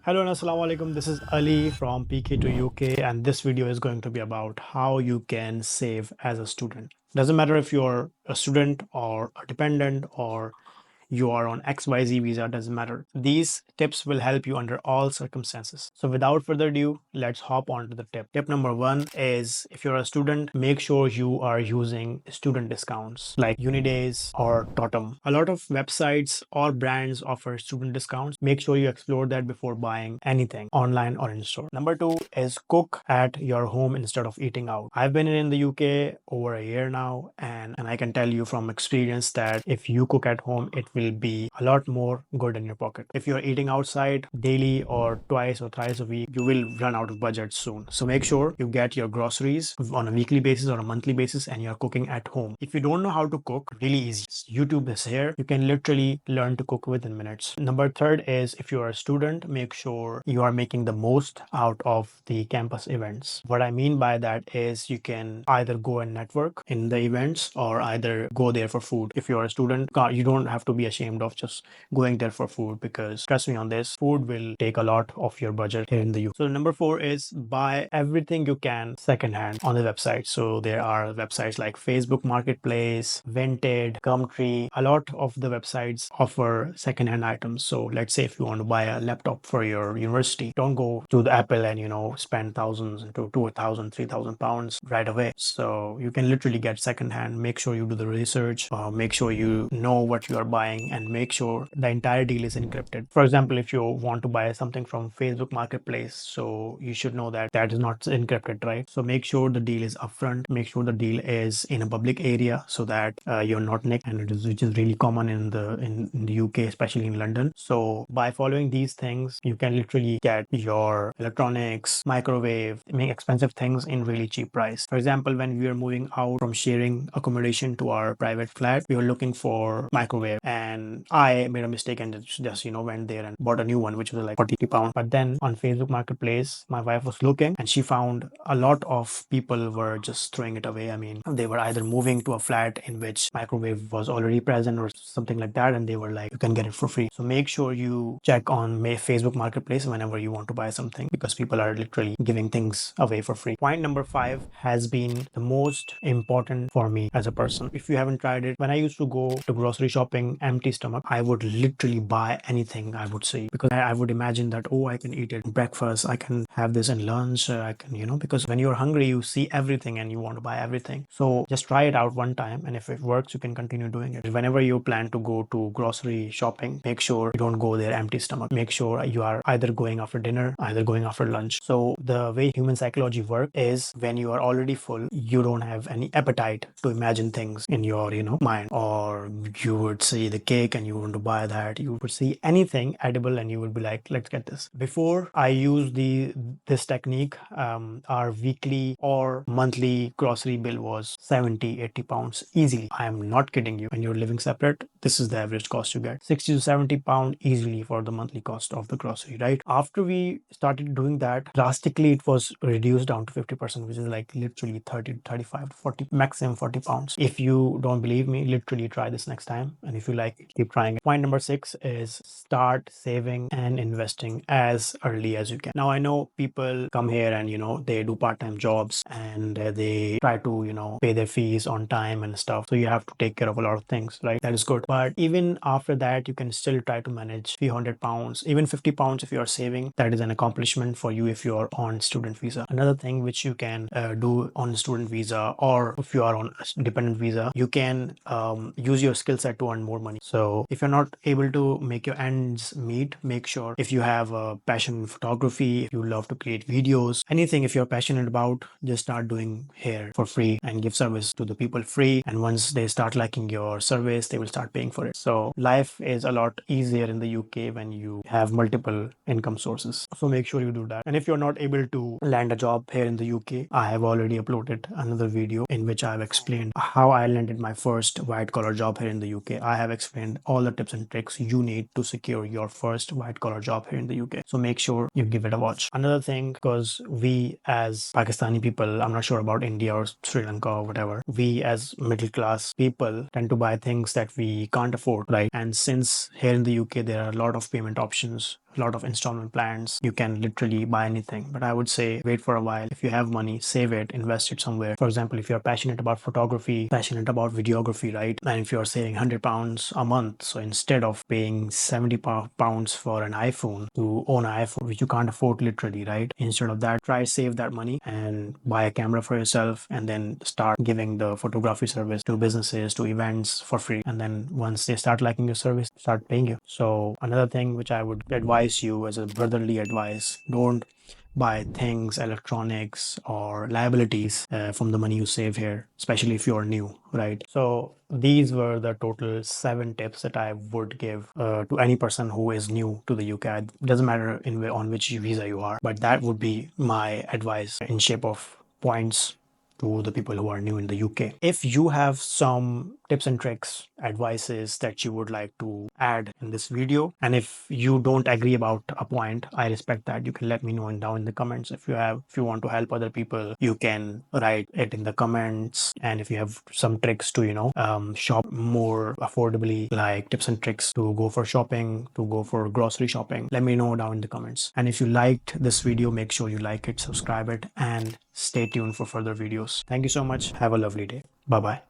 Hello and assalamu alaikum. This is Ali from PK to UK, and this video is going to be about how you can save as a student. Doesn't matter if you're a student or a dependent or you are on XYZ visa, doesn't matter. These tips will help you under all circumstances. So without further ado, let's hop on to the tip. Tip number one is if you're a student, make sure you are using student discounts like Unidays or Totem. A lot of websites or brands offer student discounts. Make sure you explore that before buying anything online or in store. Number two is cook at your home instead of eating out. I've been in the UK over a year now, and I can tell you from experience that if you cook at home, it will be a lot more good in your pocket. If you're eating outside daily or twice or thrice a week, you will run out of budget soon. So make sure you get your groceries on a weekly basis or a monthly basis and you're cooking at home. If you don't know how to cook, really easy. YouTube is here. You can literally learn to cook within minutes. Number third is if you're a student, make sure you are making the most out of the campus events. What I mean by that is you can either go and network in the events or either go there for food. If you're a student, you don't have to be ashamed of just going there for food, because trust me on this, food will take a lot of your budget here in the UK. So number four is buy everything you can secondhand on the website. So there are websites like Facebook Marketplace, Vinted, Gumtree. A lot of the websites offer secondhand items. So let's say if you want to buy a laptop for your university, don't go to the Apple and spend thousands into 2,000, 3,000 pounds right away. So you can literally get secondhand. Make sure you do the research, make sure you know what you are buying, and make sure the entire deal is encrypted. For example, if you want to buy something from Facebook Marketplace, so you should know that that is not encrypted, right? So make sure the deal is upfront, make sure the deal is in a public area so that you're not nicked, and which is really common in the UK, especially in London. So by following these things, you can literally get your electronics, microwave, make expensive things in really cheap price. For example, when we were moving out from sharing accommodation to our private flat, we were looking for microwave, and I made a mistake and just went there and bought a new one, which was like 40 pounds. But then on Facebook Marketplace, my wife was looking and she found a lot of people were just throwing it away. I mean, they were either moving to a flat in which microwave was already present or something like that, and they were like, you can get it for free. So make sure you check on Facebook Marketplace whenever you want to buy something, because people are literally giving things away for free. Point number five has been the most important for me as a person. If you haven't tried it, when I used to go to grocery shopping empty stomach, I would literally buy anything I would see, because I would imagine that, oh, I can eat it breakfast, I can have this in lunch, I can, because when you're hungry, you see everything and you want to buy everything. So just try it out one time, and if it works, you can continue doing it. Whenever you plan to go to grocery shopping, make sure you don't go there empty stomach. Make sure you are either going after dinner, either going after lunch. So the way human psychology works is when you are already full, you don't have any appetite to imagine things in your mind, or you would see the cake and you want to buy that. You would see anything edible and you would be like, let's get this. Before I used this technique, our weekly or monthly grocery bill was 70-80 pounds easily. I am not kidding you. When you're living separate, this is the average cost you get, 60 to 70 pound easily for the monthly cost of the grocery, right? After we started doing that, drastically it was reduced down to 50%, which is like literally 30 to 35 to 40, maximum 40 pounds. If you don't believe me, literally try this next time, and if you like it, keep trying it. Point number six is start saving and investing as early as you can. Now I know people come here and they do part-time jobs, and they try to pay their fees on time and stuff, so you have to take care of a lot of things, right? That is good, but even after that, you can still try to manage few hundred pounds, even 50 pounds if you are saving. That is an accomplishment for you if you are on student visa. Another thing which you can do on student visa, or if you are on a dependent visa, you can use your skill set to earn more money. So if you're not able to make your ends meet, make sure, if you have a passion in photography, if you love to create videos, anything, if you're passionate about, just start doing here for free and give service to the people free, and once they start liking your service, they will start paying for it. So life is a lot easier in the UK when you have multiple income sources. So make sure you do that. And if you're not able to land a job here in the UK, I have already uploaded another video in which I've explained how I landed my first white collar job here in the UK. I have explained all the tips and tricks you need to secure your first white collar job here in the UK. So make sure you give it a watch. Another thing, because we as Pakistani people, I'm not sure about India or Sri Lanka or whatever, we as middle class people tend to buy things that we can't afford, right? And since here in the UK there are a lot of payment options a lot of installment plans. You can literally buy anything. But I would say wait for a while. If you have money, save it, invest it somewhere. For example, if you're passionate about photography, passionate about videography, right? And if you're saving £100 a month, so instead of paying £70 for an iPhone to own an iPhone, which you can't afford literally, right? Instead of that, try save that money and buy a camera for yourself, and then start giving the photography service to businesses, to events for free. And then once they start liking your service, start paying you. So another thing which I would advise you as a brotherly advice, don't buy things, electronics, or liabilities from the money you save here, especially if you're new, right? So these were the total 7 tips that I would give to any person who is new to the UK. It doesn't matter on which visa you are, but that would be my advice in shape of points to the people who are new in the UK. If you have some tips and tricks, advices that you would like to add in this video, and if you don't agree about a point, I respect that. You can let me know down in the comments. If you want to help other people, you can write it in the comments. And if you have some tricks to, shop more affordably, like tips and tricks to go for shopping, to go for grocery shopping, let me know down in the comments. And if you liked this video, make sure you like it, subscribe it, and stay tuned for further videos. Thank you so much. Have a lovely day. Bye bye.